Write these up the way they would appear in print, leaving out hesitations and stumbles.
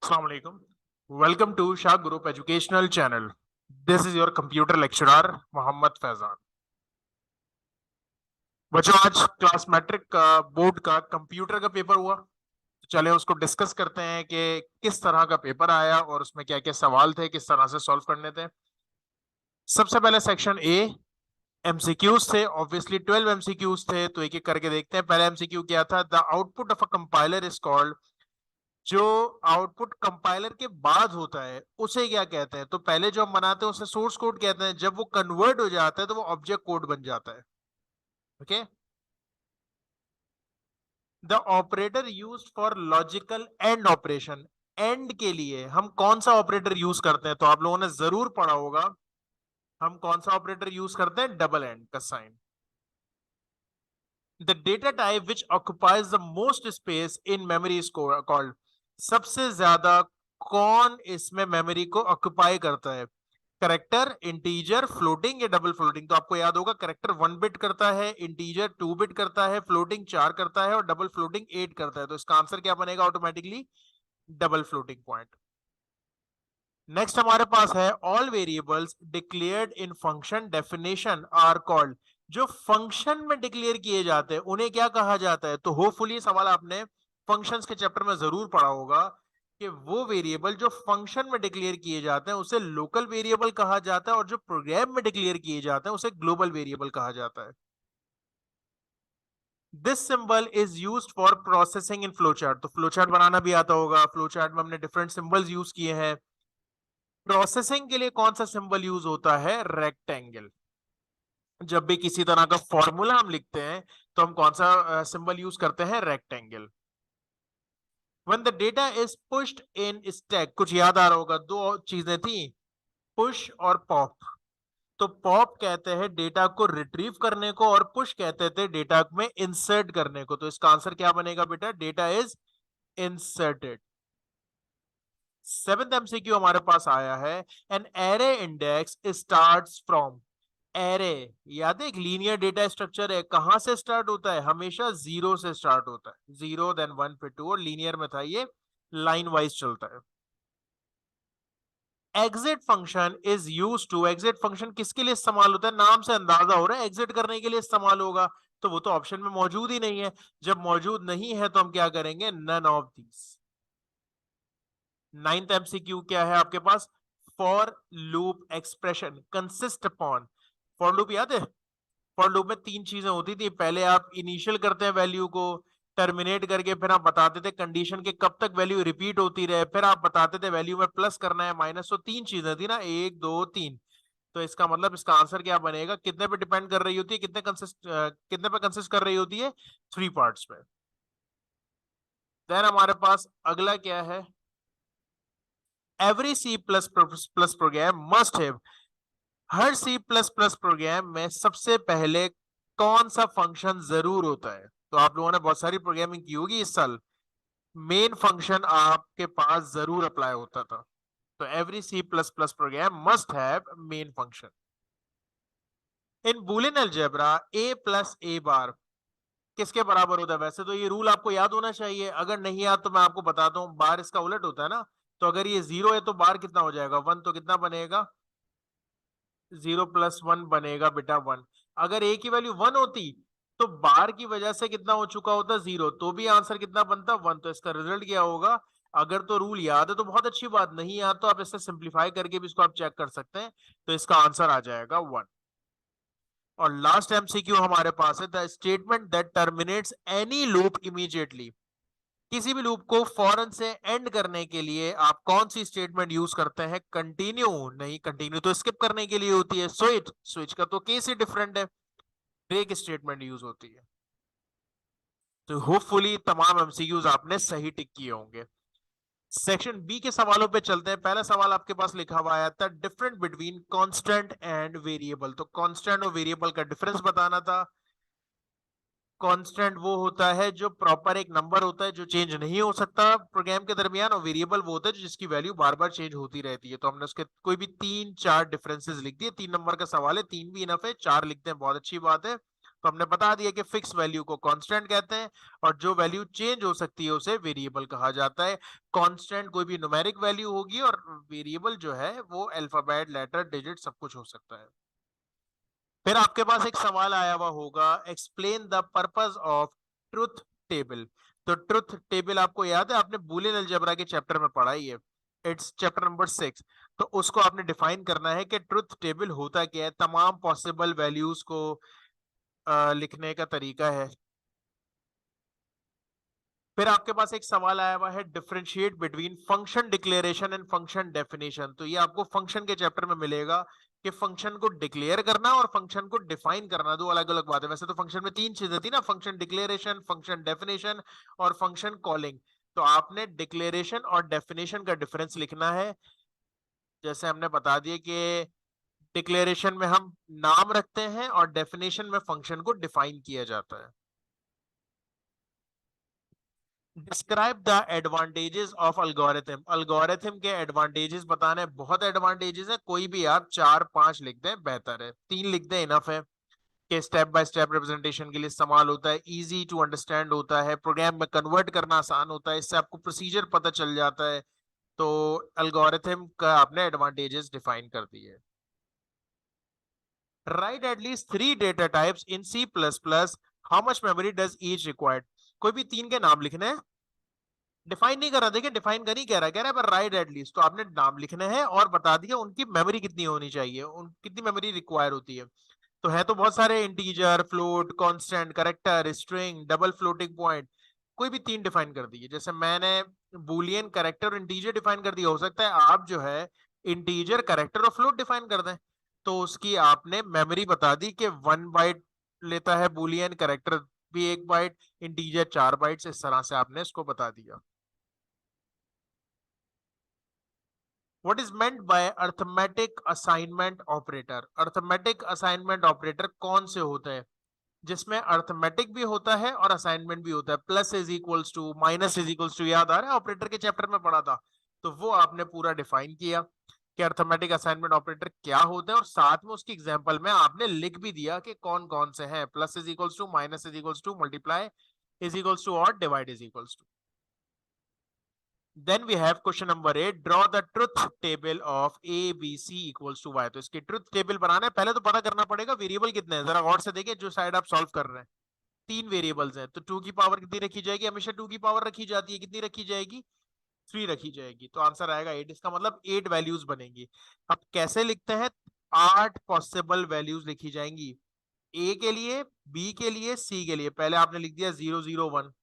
Assalamu alaikum. Welcome to Shah Group Educational Channel. This is your computer lecturer Mohammad Faizan. बच्चों आज class matric का board का computer का paper हुआ, तो चले उसको डिस्कस करते हैं कि किस तरह का पेपर आया और उसमें क्या क्या सवाल थे, किस तरह से सॉल्व करने थे। सबसे पहले सेक्शन ए एमसीक्यूज थे। ऑब्वियसली 12 एमसीक्यूज थे, तो एक एक करके देखते हैं। पहला एमसीक्यू क्या था? The output of a compiler is called. जो आउटपुट कंपाइलर के बाद होता है उसे क्या कहते हैं? तो पहले जो हम बनाते हैं उसे सोर्स कोड कहते हैं। जब वो कन्वर्ट हो जाता है तो वो ऑब्जेक्ट कोड बन जाता है। Okay. The operator used for logical and operation. And के लिए हम कौन सा ऑपरेटर यूज करते हैं? तो आप लोगों ने जरूर पढ़ा होगा, हम कौन सा ऑपरेटर यूज करते हैं? डबल एंड का sign. The data type which occupies the most space in memory is called. सबसे ज्यादा कौन इसमें मेमोरी को ऑक्युपाई करता है? करेक्टर, इंटीजर, फ्लोटिंग या डबल फ्लोटिंग? तो आपको याद होगा करेक्टर 1 बिट करता है, इंटीजर 2 बिट करता है, फ्लोटिंग 4 करता है और डबल फ्लोटिंग 8 करता है। तो इसका आंसर क्या बनेगा? Automatically double floating point. Next हमारे पास है all variables declared in function definition are called. जो फंक्शन में डिक्लेयर किए जाते हैं उन्हें क्या कहा जाता है? तो होपफुली सवाल आपने फंक्शंस के चैप्टर में जरूर पढ़ा होगा कि वो वेरिएबल जो फंक्शन में डिक्लेयर किए जाते हैं उसे लोकल वेरिएबल कहा जाता है, और जो प्रोग्राम में डिक्लेयर किए जाते हैं उसे ग्लोबल वेरिएबल कहा जाता है। This symbol is used for processing in flowchart. तो फ्लोचार्ट बनाना भी आता होगा, फ्लोचार्ट में हमने डिफरेंट सिंबल्स यूज किए हैं। प्रोसेसिंग के लिए कौन सा सिंबल यूज होता है? रेक्टेंगल। जब भी किसी तरह का फॉर्मूला हम लिखते हैं तो हम कौन सा सिंबल यूज करते हैं? Rectangle. When the data is pushed in stack, कुछ याद आ रहा होगा, दो चीजें थी, पुश और पॉप। तो पॉप कहते हैं डेटा को रिट्रीव करने को, और पुश कहते थे डेटा में इंसर्ट करने को। तो इसका आंसर क्या बनेगा बेटा? Data is inserted. Seventh MCQ हमारे पास आया है, an array index starts from. Array याद है, एक लीनियर डेटा स्ट्रक्चर है, कहां से स्टार्ट होता है? हमेशा जीरो से स्टार्ट होता है। जीरो देन वन फिर टू, और लीनियर में था ये लाइन वाइज चलता है। Exit function is use to. Exit function किसके लिए इस्तेमाल होता है? नाम से अंदाजा हो रहा है एग्जिट करने के लिए इस्तेमाल होगा, तो वो तो ऑप्शन में मौजूद ही नहीं है। जब मौजूद नहीं है तो हम क्या करेंगे? None of these. Ninth MCQ क्या है आपके पास? For loop expression consist upon. For loop याद है? फॉर लूप में तीन चीजें होती थी। पहले आप इनिशियल करते हैं वैल्यू को, टर्मिनेट करके फिर आप बताते थे कंडीशन के कब तक वैल्यू रिपीट होती रहे, फिर आप बताते थे वैल्यू में प्लस करना है माइनस। तो तीन चीजें थी ना, एक दो तीन। तो इसका मतलब इसका आंसर क्या बनेगा? कितने पे डिपेंड कर रही होती है? कितने पे कंसिस्ट कर रही होती है? 3 पार्ट्स पे। देन हमारे पास अगला क्या है? Every C plus plus program must have. हर सी प्लस प्लस प्रोग्राम में सबसे पहले कौन सा फंक्शन जरूर होता है? तो आप लोगों ने बहुत सारी प्रोग्रामिंग की होगी इस साल, मेन फंक्शन आपके पास जरूर अप्लाई होता था। तो every C plus plus program must have main function. In Boolean algebra A plus A bar किसके बराबर होता है? वैसे तो ये रूल आपको याद होना चाहिए, अगर नहीं याद तो मैं आपको बताता हूँ। बार इसका उलट होता है ना, तो अगर ये जीरो है तो बार कितना हो जाएगा? 1। तो कितना बनेगा? 0 + 1 बनेगा बेटा 1। अगर ए की वैल्यू 1 होती तो बार की वजह से कितना हो चुका होता? 0, तो भी आंसर कितना बनता? 1। तो इसका रिजल्ट क्या होगा? अगर तो रूल याद है तो बहुत अच्छी बात, नहीं याद तो आप इससे सिंप्लीफाई करके भी इसको आप चेक कर सकते हैं। तो इसका आंसर आ जाएगा 1। और लास्ट एमसीक्यू हमारे पास है, the statement that terminates any loop immediately. किसी भी लूप को फौरन से एंड करने के लिए आप कौन सी स्टेटमेंट यूज करते हैं? कंटिन्यू नहीं, कंटिन्यू तो स्किप करने के लिए होती है। स्विच, स्विच का तो केस ही डिफरेंट है। ब्रेक स्टेटमेंट यूज होती है। तो होपफुली तमाम एमसीक्यूज आपने सही टिक किए होंगे। सेक्शन बी के सवालों पे चलते हैं। पहला सवाल आपके पास लिखा हुआ आया था, different between constant and variable. तो कांस्टेंट और वेरिएबल का डिफरेंस बताना था। कांस्टेंट वो होता है जो प्रॉपर एक नंबर होता है जो चेंज नहीं हो सकता प्रोग्राम के दरमियान, और वेरिएबल वो होता है जिसकी वैल्यू बार बार चेंज होती रहती है। तो हमने उसके कोई भी 3-4 डिफरेंसेस लिख दिए। 3 नंबर का सवाल है, 3 भी इनफ है, 4 लिखते हैं बहुत अच्छी बात है। तो हमने बता दिया कि फिक्स वैल्यू को कांस्टेंट कहते हैं और जो वैल्यू चेंज हो सकती है उसे वेरिएबल कहा जाता है। कांस्टेंट कोई भी न्यूमेरिक वैल्यू होगी और वेरिएबल जो है वो अल्फाबेट, लेटर, डिजिट सब कुछ हो सकता है। फिर आपके पास एक सवाल आया हुआ होगा, explain the purpose of truth table. तो ट्रुथ टेबल आपको याद है, आपने बूलियन अलजेब्रा के चैप्टर में पढ़ा ही है, इट्स चैप्टर नंबर 6। तो उसको आपने डिफाइन करना है कि ट्रुथ टेबल होता क्या है, तमाम पॉसिबल वैल्यूज को लिखने का तरीका है। फिर आपके पास एक सवाल आया हुआ है, differentiate between function declaration and function definition. तो ये आपको फंक्शन के चैप्टर में मिलेगा कि फंक्शन को डिक्लेयर करना और फंक्शन को डिफाइन करना दो अलग अलग बात है। वैसे तो फंक्शन में तीन चीजें थी ना, फंक्शन डिक्लेरेशन, फंक्शन डेफिनेशन और फंक्शन कॉलिंग। तो आपने डिक्लेरेशन और डेफिनेशन का डिफरेंस लिखना है। जैसे हमने बता दिया कि डिक्लेरेशन में हम नाम रखते हैं और डेफिनेशन में फंक्शन को डिफाइन किया जाता है। Describe the advantages of algorithm. Algorithm के एडवांटेजेस बताने, बहुत एडवांटेजेस है, कोई भी आप 4-5 लिख दें बेहतर है, 3 लिख दें इनफ है। कि स्टेप बाय स्टेप रिप्रेजेंटेशन के लिए इस्तेमाल होता है, इजी टू अंडरस्टैंड होता है, प्रोग्राम में कन्वर्ट करना आसान होता है, इससे आपको प्रोसीजर पता चल जाता है। तो अल्गोरिथम का आपने एडवांटेजेस डिफाइन कर दिए। Write at least 3 data types in C plus plus, how much memory does each required. कोई भी 3 के नाम लिखने हैं, डिफाइन नहीं कर रहा, देखिए डिफाइन कर ही कह रहा है पर राइट एटलीस्ट, तो आपने नाम लिखने हैं और बता दिया उनकी मेमोरी कितनी होनी चाहिए, उन कितनी मेमोरी रिक्वायर होती है। तो है तो बहुत सारे, integer, float, constant, character, string, double floating point. कोई भी 3 डिफाइन कर दिए, जैसे मैंने बूलियन, कैरेक्टर और इंटीजर डिफाइन कर दिया, हो सकता है आप जो है इंटीजर, कैरेक्टर और फ्लोट डिफाइन कर दें। तो उसकी आपने मेमोरी बता दी कि 1 बाइट लेता है बूलियन, कैरेक्टर भी 1 बाइट, इंटीजर 4 बाइट्स, इस तरह से आपने इसको बता दिया। What is meant by arithmetic assignment operator? Arithmetic assignment operator कौन से होते हैं? जिसमें अर्थमेटिक भी होता है और असाइनमेंट भी होता है। Plus is equals to, minus is equals to, याद आ रहा है ऑपरेटर के चैप्टर में पढ़ा था। तो वो आपने पूरा डिफाइन किया कि अर्थमेटिक असाइनमेंट ऑपरेटर क्या होते हैं, और साथ में उसकी एग्जांपल में आपने लिख भी दिया कि कौन कौन से हैं। Plus is equals to, minus is equals to, multiply is equals to और divide is equals to. Then we have question number 8, draw the truth table of a b c equals to y। तो इसकी truth table बनाना है, पहले तो पता करना पड़ेगा variable कितने हैं। जरा गौर से देखिए जो साइड आप सॉल्व कर रहे हैं, 3 वेरिएबल्स हैं, तो 2 की पावर कितनी रखी जाएगी, हमेशा 2 की पावर रखी जाती है, कितनी रखी जाएगी, 3 रखी जाएगी, तो आंसर आएगा 8। इसका मतलब 8 वैल्यूज बनेंगी। अब कैसे लिखते हैं, 8 पॉसिबल वैल्यूज लिखी जाएंगी, ए के लिए, बी के लिए, सी के लिए। पहले आपने लिख दिया 0 0 1,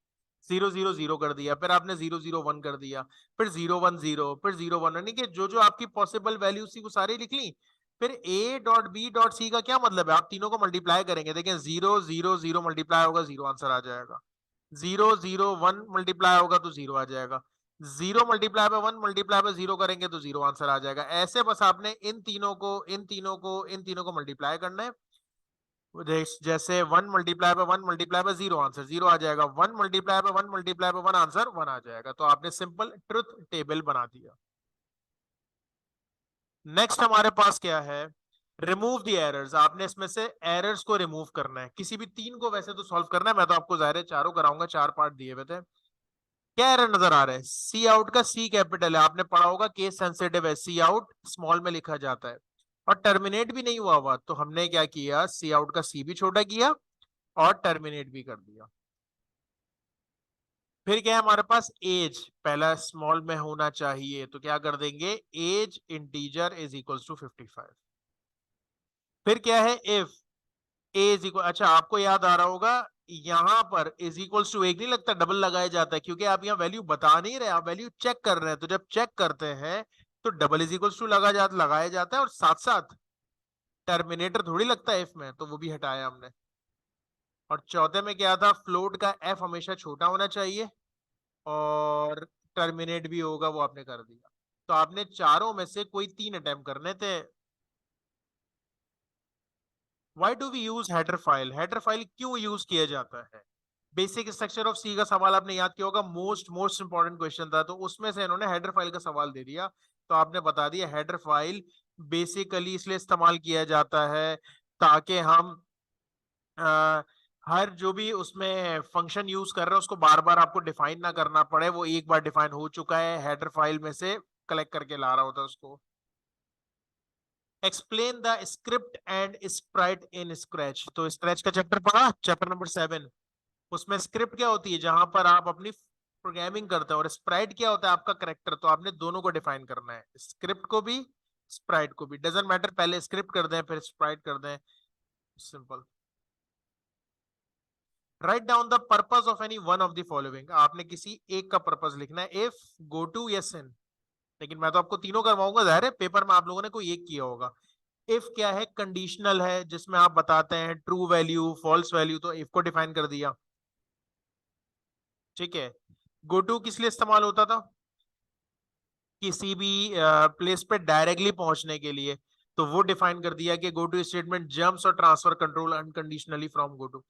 0 0 0 कर दिया, फिर आपने 0 0 1 कर दिया, फिर 0 1 0, फिर 0 1, यानी कि जो जो आपकी पॉसिबल वैल्यू थी वो सारी लिख ली। फिर A dot B dot C का क्या मतलब है, आप तीनों को मल्टीप्लाई करेंगे, देखें 0 0 0 मल्टीप्लाई होगा 0 आंसर आ जाएगा, 0 0 1 मल्टीप्लाई होगा तो 0 आ जाएगा, 0 मल्टीप्लाई बाय 1 मल्टीप्लाई बाय 0 करेंगे तो 0 आंसर आ जाएगा। ऐसे बस आपने इन तीनों को, इन तीनों को, इन तीनों को मल्टीप्लाई करना है। जैसे 1 multiply by 1 multiply by 0 answer 0 आ जाएगा, 1 multiply by 1 multiply by 1 answer 1 आ जाएगा। तो आपने सिंपल ट्रुथ टेबल बना दिया। नेक्स्ट हमारे पास क्या है, रिमूव द एरर्स। आपने इसमें से एरर्स को रिमूव करना है, किसी भी 3 को वैसे तो सॉल्व करना है, मैं तो आपको जाहिर है चारों कराऊंगा, 4 पार्ट दिए हुए थे। क्या एरर नजर आ रहा है, सी आउट का सी कैपिटल है, आपने पढ़ा होगा केस सेंसिटिव है, सी आउट स्मॉल में लिखा जाता है, और टर्मिनेट भी नहीं हुआ, तो हमने क्या किया, सी आउट का सी भी छोटा किया और टर्मिनेट भी कर दिया। फिर क्या है हमारे पास, एज पहला स्मॉल में होना चाहिए, तो क्या कर देंगे, as integer is equals to 55। फिर क्या है, इफ ए इज इक्वल, अच्छा आपको याद आ रहा होगा, यहां पर इज इक्वल्स टू एक नहीं लगता, डबल लगाया जाता है, क्योंकि आप यहाँ वैल्यू बता नहीं रहे, आप वैल्यू चेक कर रहे हैं। तो जब चेक करते हैं तो डबल इज इक्वल्स टू लगाया जाता है, और साथ साथ टर्मिनेटर थोड़ी लगता है इफ में, तो वो भी हटाया हमने। और चौथे में क्या था, फ्लोट का एफ हमेशा छोटा होना चाहिए, और टर्मिनेट भी होगा, वो आपने कर दिया। तो आपने चारों में से कोई 3 अटेम्प्ट करने थे। Why do we use header file, header file क्यों यूज किया जाता है। बेसिक स्ट्रक्चर ऑफ सी का सवाल आपने याद किया होगा, मोस्ट मोस्ट इंपॉर्टेंट क्वेश्चन था, तो उसमें से इन्होंने हेडर फाइल का सवाल दे दिया। तो आपने बता दिया हेडर फाइल बेसिकली इसलिए इस्तेमाल किया जाता है ताकि हम हर जो भी उसमें फंक्शन यूज कर रहे हैं उसको बार बार आपको डिफाइन ना करना पड़े, वो एक बार डिफाइन हो चुका है, हेडर फाइल में से कलेक्ट करके ला रहा होता है उसको। Explain the script and Sprite in scratch, तो स्क्रैच का चैप्टर पढ़ा, चैप्टर नंबर 7। उसमें स्क्रिप्ट क्या होती है, जहां पर आप अपनी प्रोग्रामिंग करते हो, और स्प्राइट क्या होता है, आपका करेक्टर। तो आपने दोनों को डिफाइन करना है, स्क्रिप्ट को भी स्प्राइट को भी, डजेंट मैटर, पहले स्क्रिप्ट कर दें फिर स्प्राइट कर दें, simple. Write down the purpose of any one of the following, आपने किसी एक का पर्पस लिखना है, इफ, गो टू या सिन। लेकिन मैं तो आपको तीनों करवाऊंगा, जाहिर है पेपर में आप लोगों ने कोई एक किया होगा। इफ क्या है, कंडीशनल है, जिसमें आप बताते हैं ट्रू वैल्यू फॉल्स वैल्यू, तो इफ को डिफाइन कर दिया, ठीक है। गो टू किस लिए इस्तेमाल होता था, किसी भी प्लेस पे डायरेक्टली पहुंचने के लिए, तो वो डिफाइन कर दिया कि गो टू स्टेटमेंट जंप्स और transfer control unconditionally from go to.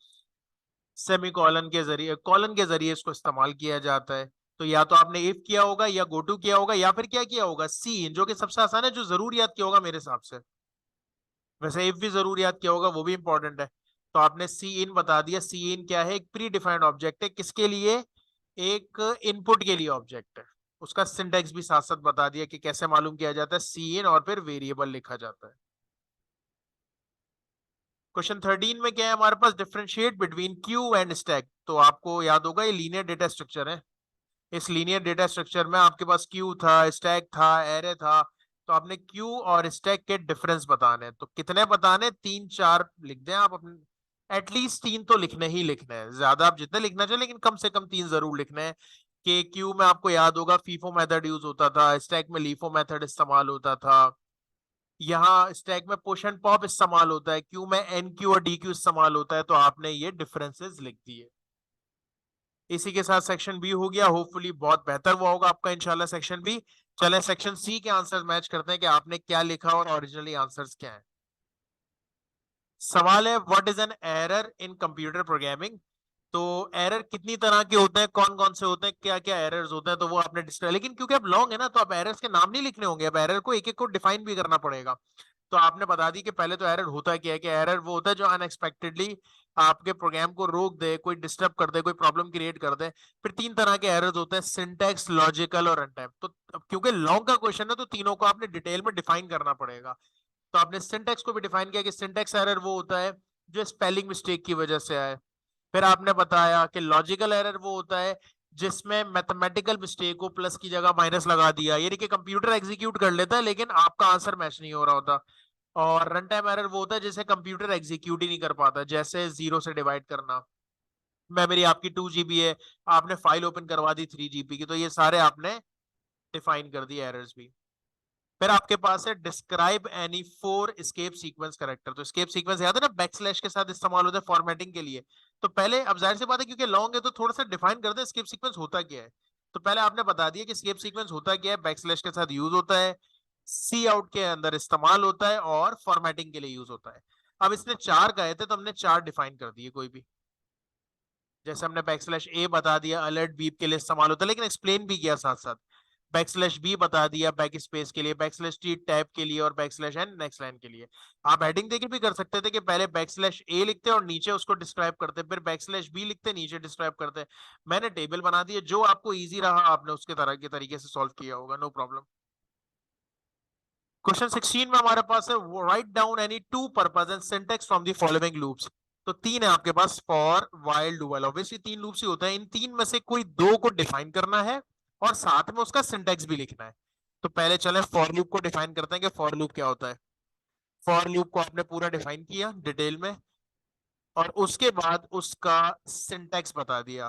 Semicolon के जरिए इसको इस्तेमाल किया जाता है। तो या तो आपने इफ किया होगा या गो टू किया होगा, या फिर क्या किया होगा, सी इन, जो कि सबसे आसान है, जो जरूर याद किया होगा मेरे हिसाब से। वैसे इफ भी जरूर याद किया होगा, वो भी इंपॉर्टेंट है। तो आपने सी इन बता दिया, सी इन क्या है, एक प्री डिफाइंड ऑब्जेक्ट है, किसके लिए, एक इनपुट के लिए ऑब्जेक्ट है। उसका सिंटेक्स भी साथ साथ बता दिया कि कैसे मालूम किया जाता है, सी इन और फिर वेरिएबल लिखा जाता है। क्वेश्चन 13 में क्या है हमारे पास, differentiate between queue and stack. तो आपको याद होगा ये लीनियर डेटा स्ट्रक्चर है। इस लीनियर डेटा स्ट्रक्चर में आपके पास क्यू था, स्टैक था, एरे था। तो आपने क्यू और स्टैक के डिफरेंस बताने हैं। तो कितने बताने, 3 4 लिख दें आप अपने, एटलीस्ट 3 तो लिखने ही लिखने हैं, ज्यादा आप जितने लिखना चाहिए, लेकिन कम से कम 3 जरूर लिखने हैं। कि क्यू में आपको याद होगा फीफो मेथड यूज होता था, स्टैक में लीफो मेथड इस्तेमाल होता था, यहाँ स्टैक में पुश एंड पॉप इस्तेमाल होता है, क्यू में एन क्यू और डी क्यू इस्तेमाल होता है। तो आपने ये डिफरेंसेस लिख दिए। इसी के साथ सेक्शन बी हो गया, होपफुली बहुत बेहतर हुआ होगा आपका इंशाल्लाह सेक्शन बी। चलें सेक्शन सी के आंसर्स मैच करते हैं कि आपने क्या लिखा और ओरिजिनली आंसर्स क्या है। सवाल है, what is an error in computer programming. तो एरर कितनी तरह के होते हैं, कौन कौन से होते हैं, क्या क्या एरर्स होते हैं, तो वो आपने डिस्कस, लेकिन क्योंकि अब लॉन्ग है ना, तो आप एरर्स के नाम नहीं लिखने होंगे, अब एरर को एक एक को डिफाइन भी करना पड़ेगा। तो आपने बता दी कि पहले तो एरर होता क्या है, कि एरर वो होता है जो अनएक्सपेक्टेडली आपके प्रोग्राम को रोक दे, कोई डिस्टर्ब कर दे, कोई प्रॉब्लम क्रिएट कर दे। फिर 3 तरह के एरर्स होते हैं, सिंटैक्स, लॉजिकल और रनटाइम। तो क्योंकि लॉन्ग का क्वेश्चन है, तो तीनों को आपने डिटेल में डिफाइन करना पड़ेगा। तो आपने सिंटैक्स को भी डिफाइन किया कि सिंटैक्स एरर वो होता है जो स्पेलिंग मिस्टेक की वजह से आए। फिर आपने बताया कि लॉजिकल एरर वो होता है जिसमें मैथमेटिकल मिस्टेक को प्लस की जगह माइनस लगा दिया, यानी कि कंप्यूटर एग्जीक्यूट कर लेता है लेकिन आपका आंसर मैच नहीं हो रहा होता। और रन टाइम एरर वो होता है जिसे कंप्यूटर एग्जीक्यूट ही नहीं कर पाता, जैसे 0 से डिवाइड करना। मेमोरी आपकी 2 GB है, आपने फाइल ओपन करवा दी 3 GB की, तो ये सारे आपने डिफाइन कर दिए एरर्स भी। फिर आपके पास है describe any 4 escape sequence character. तो एस्केप सीक्वेंस याद है ना, बैकस्लैश के साथ इस्तेमाल होता है फॉर्मेटिंग के लिए। तो पहले, अब जाहिर सी बात है क्योंकि लॉन्ग है तो थोड़ा सा डिफाइन कर दे एस्केप सीक्वेंस होता क्या है। तो पहले आपने बता दिया कि एस्केप सीक्वेंस होता क्या है, बैकस्लैश के साथ यूज होता है, सी आउट के अंदर इस्तेमाल होता है और फॉर्मेटिंग के लिए यूज होता है। अब इसने 4 कहे थे तो हमने 4 डिफाइन कर दिए कोई भी। जैसे हमने बैकस्लैश ए बता दिया, अलर्ट बीप के लिए इस्तेमाल होता है, लेकिन एक्सप्लेन भी किया साथ साथ। बैकस्लैश बी बता दिया बैक स्पेस के लिए, बैकस्लैश टी टैब के लिए, और बैकस्लैश एन नेक्स्ट लाइन के लिए। आप हेडिंग देके भी कर सकते थे कि पहले बैकस्लैश ए लिखते और नीचे उसको डिस्क्राइब करते, फिर बैकस्लैश बी लिखते नीचे डिस्क्राइब करते। मैंने टेबल बना दिया, जो आपको इजी रहा आपने उसके तरह के तरीके से सॉल्व किया होगा, नो प्रॉब्लम। क्वेश्चन 16 में हमारे पास है, write down any two purpose and syntax from the following loops. तो 3 है आपके पास, for, while, dual, obviously 3 loops ही होते हैं, इन 3 में से कोई 2 को डिफाइन करना है और साथ में उसका सिंटेक्स भी लिखना है। तो पहले चले फॉर लूप को डिफाइन करते हैं कि फॉर लूप क्या होता है। फॉर लूप को आपने पूरा डिफाइन किया डिटेल में, और उसके बाद उसका सिंटेक्स बता दिया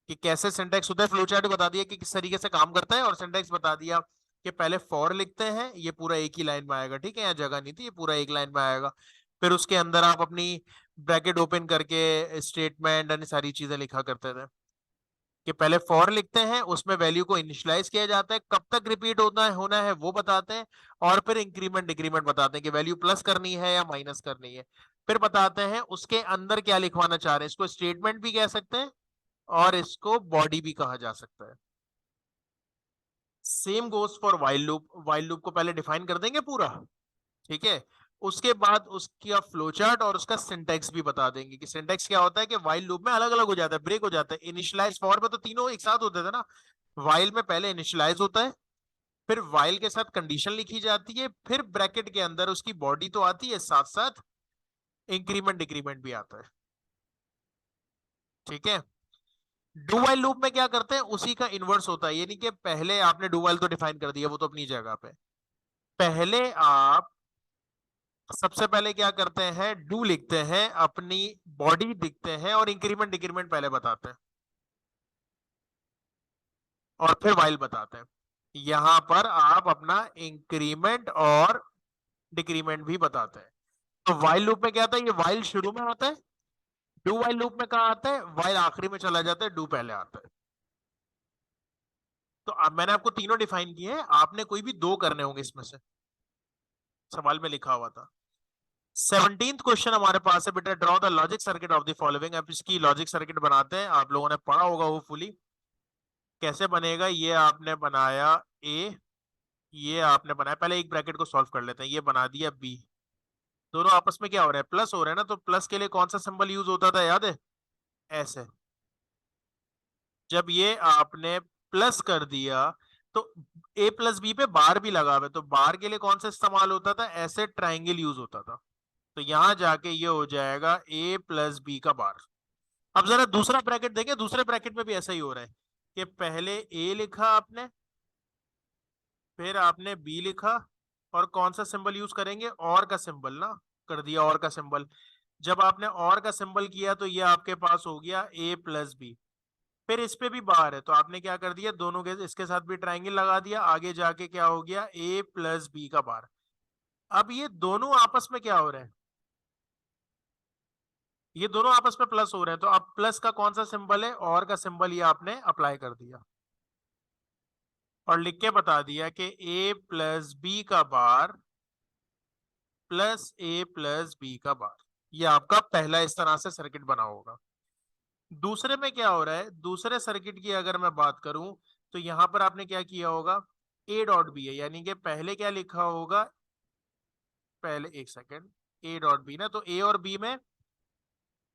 कि कैसे सिंटेक्स होता है, फ्लो चार्ट बता दिया कि किस तरीके से काम करता है, और सिंटेक्स बता दिया कि पहले फॉर लिखते हैं, ये पूरा एक ही लाइन में आएगा, ठीक है, यहाँ जगह नहीं थी, ये पूरा एक लाइन में आएगा। फिर उसके अंदर आप अपनी ब्रैकेट ओपन करके स्टेटमेंट और सारी चीजें लिखा करते थे। कि पहले फॉर लिखते हैं, उसमें वैल्यू को इनिशियलाइज किया जाता है, कब तक रिपीट होना है वो बताते हैं, और फिर इंक्रीमेंट डिक्रीमेंट बताते हैं कि वैल्यू प्लस करनी है या माइनस करनी है। फिर बताते हैं उसके अंदर क्या लिखवाना चाह रहे हैं, इसको स्टेटमेंट भी कह सकते हैं और इसको बॉडी भी कहा जा सकता है। Same goes for while loop, while loop को पहले डिफाइन कर देंगे पूरा, ठीक है। उसके बाद उसका फ्लो चार्ट और उसका सिंटेक्स भी बता देंगे कि सिंटेक्स क्या होता है, कि व्हाइल लूप में अलग अलग हो जाता है, ब्रेक हो जाता है। इनिशियलाइज फॉर में तो तीनों एक साथ होते थे ना, व्हाइल में पहले इनिशियलाइज होता है, फिर व्हाइल के साथ कंडीशन लिखी जाती है, फिर ब्रैकेट के अंदर उसकी बॉडी तो आती है, साथ साथ इंक्रीमेंट डिक्रीमेंट भी आता है। ठीक है। डू वाइल लूप में क्या करते हैं, उसी का इनवर्स होता है, यानी कि पहले आपने डू वाइल तो डिफाइन कर दिया, वो तो अपनी जगह पे। पहले आप सबसे पहले क्या करते हैं, डू लिखते हैं, अपनी बॉडी लिखते हैं और इंक्रीमेंट डिक्रीमेंट पहले बताते हैं, और फिर वाइल बताते हैं। यहां पर आप अपना इंक्रीमेंट और डिक्रीमेंट भी बताते हैं। तो वाइल लूप में क्या आता है, ये वाइल शुरू में आता है। डू वाइल लूप में कहा आता है, वाइल आखिरी में चला जाता है, डू पहले आता है। तो अब मैंने आपको तीनों डिफाइन किए हैं, आपने कोई भी दो करने होंगे इसमें से, सवाल में लिखा हुआ था। 17th क्वेश्चन हमारे पास है बेटा, draw the logic circuit of the following. अब इसकी लॉजिक सर्किट बनाते हैं, आप लोगों ने पढ़ा होगा होपफुली। कैसे बनेगा, ये आपने बनाया ए, ये आपने बनाया, पहले एक ब्रैकेट को सॉल्व कर लेते हैं, ये बना दिया बी। दोनों आपस में क्या हो रहा है, प्लस हो रहा है ना, तो प्लस के लिए कौन सा सिंबल यूज होता था, याद है, ऐसे। जब ये आपने प्लस कर दिया तो ए प्लस बी पे बार भी लगा हुआ है, तो बार के लिए कौन सा इस्तेमाल होता था, ऐसे ट्राइंगल यूज होता था। तो यहां जाके ये हो जाएगा ए प्लस बी का बार। अब जरा दूसरा ब्रैकेट देखें, दूसरे ब्रैकेट में भी ऐसा ही हो रहा है कि पहले ए लिखा आपने, फिर आपने बी लिखा, और कौन सा सिंबल यूज करेंगे, और का सिंबल ना, कर दिया और का सिंबल। जब आपने और का सिंबल किया तो ये आपके पास हो गया ए प्लस बी। फिर इस पे भी बार है, तो आपने क्या कर दिया, दोनों के इसके साथ भी ट्राइंगल लगा दिया, आगे जाके क्या हो गया, ए प्लस बी का बार। अब ये दोनों आपस में क्या हो रहे हैं, ये दोनों आपस में प्लस हो रहे हैं, तो अब प्लस का कौन सा सिंबल है, और का सिंबल, ये आपने अप्लाई कर दिया और लिख के बता दिया कि ए प्लस बी का बार प्लस ए प्लस बी का बार। ये आपका पहला इस तरह से सर्किट बना होगा। दूसरे में क्या हो रहा है, दूसरे सर्किट की अगर मैं बात करूं, तो यहां पर आपने क्या किया होगा, ए डॉट बी है, यानी कि पहले क्या लिखा होगा, पहले एक सेकेंड, ए डॉट बी ना, तो ए और बी में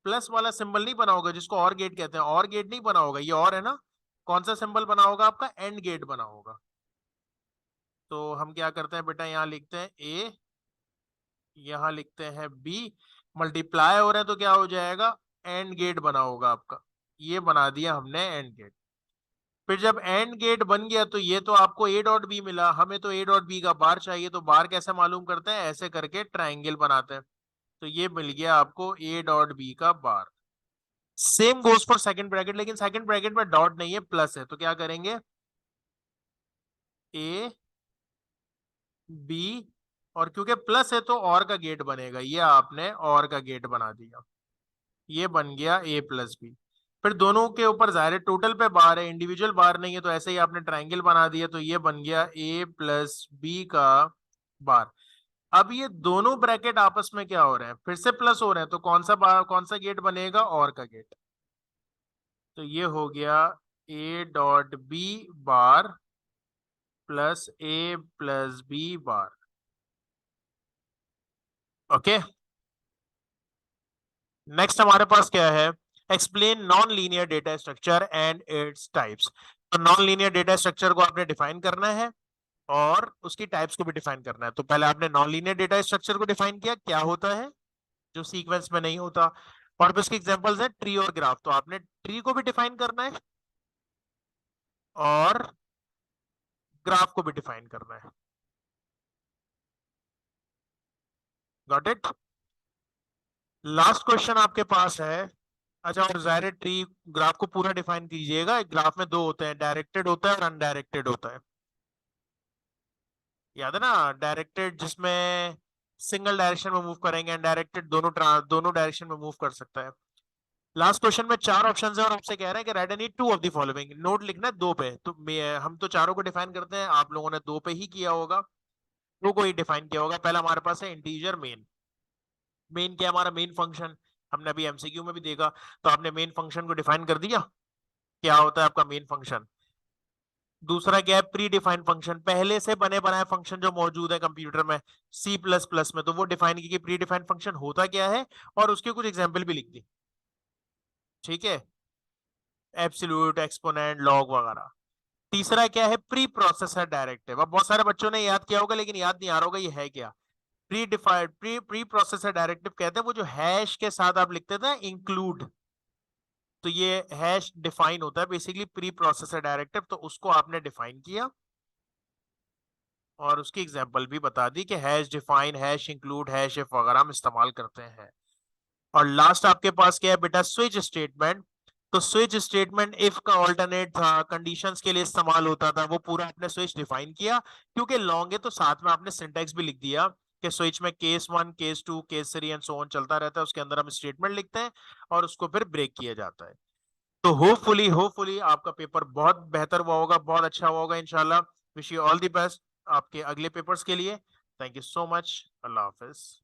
प्लस वाला सिंबल नहीं बना होगा, जिसको और गेट कहते हैं, और गेट नहीं बना होगा, ये और है ना। कौन सा सिंबल बना होगा आपका, एंड गेट बना होगा। तो हम क्या करते हैं बेटा, यहाँ लिखते हैं ए, यहाँ लिखते हैं बी, मल्टीप्लाई हो रहा है तो क्या हो जाएगा, एंड गेट बना होगा आपका। ये बना दिया हमने एंड गेट। फिर जब एंड गेट बन गया तो ये तो आपको ए डॉट बी मिला, हमें तो ए डॉट बी का बार चाहिए, तो बार कैसे मालूम करते हैं, ऐसे करके ट्राइंगल बनाते हैं। तो ये मिल गया आपको ए डॉट बी का bar. Same goes for second bracket, लेकिन सेकंड ब्रैकेट में डॉट नहीं है, प्लस है, तो क्या करेंगे, ए बी, और क्योंकि प्लस है तो और का गेट बनेगा, ये आपने और का गेट बना दिया, ये बन गया ए प्लस बी। फिर दोनों के ऊपर जाहिर टोटल पे बार है, इंडिविजुअल बार नहीं है, तो ऐसे ही आपने ट्राइंगल बना दिया, तो ये बन गया ए प्लस बी का बार। अब ये दोनों ब्रैकेट आपस में क्या हो रहे हैं, फिर से प्लस हो रहे हैं, तो कौन सा बार, कौन सा गेट बनेगा, और का गेट। तो ये हो गया A dot B bar plus A plus B bar. Okay. Next हमारे पास क्या है, explain non linear data structure and its types. तो नॉन लीनियर डेटा स्ट्रक्चर को आपने डिफाइन करना है और उसकी टाइप्स को भी डिफाइन करना है। तो पहले आपने नॉन लीनियर डेटा स्ट्रक्चर को डिफाइन किया, क्या होता है, जो सीक्वेंस में नहीं होता। और फिर उसके एग्जांपल्स है ट्री और ग्राफ, तो आपने ट्री को भी डिफाइन करना है और ग्राफ को भी डिफाइन करना है। Got it. लास्ट क्वेश्चन आपके पास है। अच्छा, और जाहिर ट्री ग्राफ को पूरा डिफाइन कीजिएगा। ग्राफ में दो होते हैं, डायरेक्टेड होता है और अनडायरेक्टेड होता है, याद है ना। डायरेक्टेड जिसमें सिंगल डायरेक्शन में मूव करेंगे, अनडायरेक्टेड दोनों दोनों डायरेक्शन में मूव कर सकता है। लास्ट क्वेश्चन में चार ऑप्शंस है और आपसे कह रहे हैं कि right any two of the following. Note लिखना है दो पे, तो हम तो चारों को डिफाइन करते हैं, आप लोगों ने दो पे ही किया होगा, दो को ही डिफाइन किया होगा। पहला हमारे पास है इंटीजर मेन। मेन क्या है, हमारा मेन फंक्शन, हमने अभी एमसीक्यू में भी देखा। तो आपने मेन फंक्शन को डिफाइन कर दिया, क्या होता है आपका मेन फंक्शन। दूसरा क्या है, प्री डिफाइंड फंक्शन, पहले से बने बनाए फंक्शन जो मौजूद है कंप्यूटर में सी प्लस प्लस में, तो वो डिफाइन की प्री डिफाइंड फंक्शन होता क्या है, और उसके कुछ एग्जाम्पल भी लिख दी। ठीक है, एब्सोल्यूट, एक्सपोनेंट, लॉग वगैरह। तीसरा क्या है, प्री प्रोसेसर डायरेक्टिव। अब बहुत सारे बच्चों ने याद किया होगा लेकिन याद नहीं आ रहा होगा ये है क्या। Pre defined pre processor directive कहते हैं वो जो हैश के साथ आप लिखते थे इंक्लूड, तो ये हैश डिफाइन होता है बेसिकली प्री प्रोसेसर डायरेक्टिव, तो उसको आपने डिफाइन किया और उसकी एग्जांपल भी बता दी कि hash define, hash include, hash if वगैरह हम इस्तेमाल करते हैं। और लास्ट आपके पास क्या है बेटा, स्विच स्टेटमेंट। तो स्विच स्टेटमेंट इफ का ऑल्टरनेट था, कंडीशंस के लिए इस्तेमाल होता था, वो पूरा आपने स्विच डिफाइन किया। क्योंकि लॉन्ग है तो साथ में आपने सिंटैक्स भी लिख दिया कि स्विच में case 1, case 2, case 3 and so on चलता रहता है, उसके अंदर हम स्टेटमेंट लिखते हैं और उसको फिर ब्रेक किया जाता है। तो होपफुली आपका पेपर बहुत बेहतर हुआ होगा, बहुत अच्छा हुआ होगा इंशाल्लाह। Wish you all the best आपके अगले पेपर्स के लिए। Thank you so much. Allah Hafiz.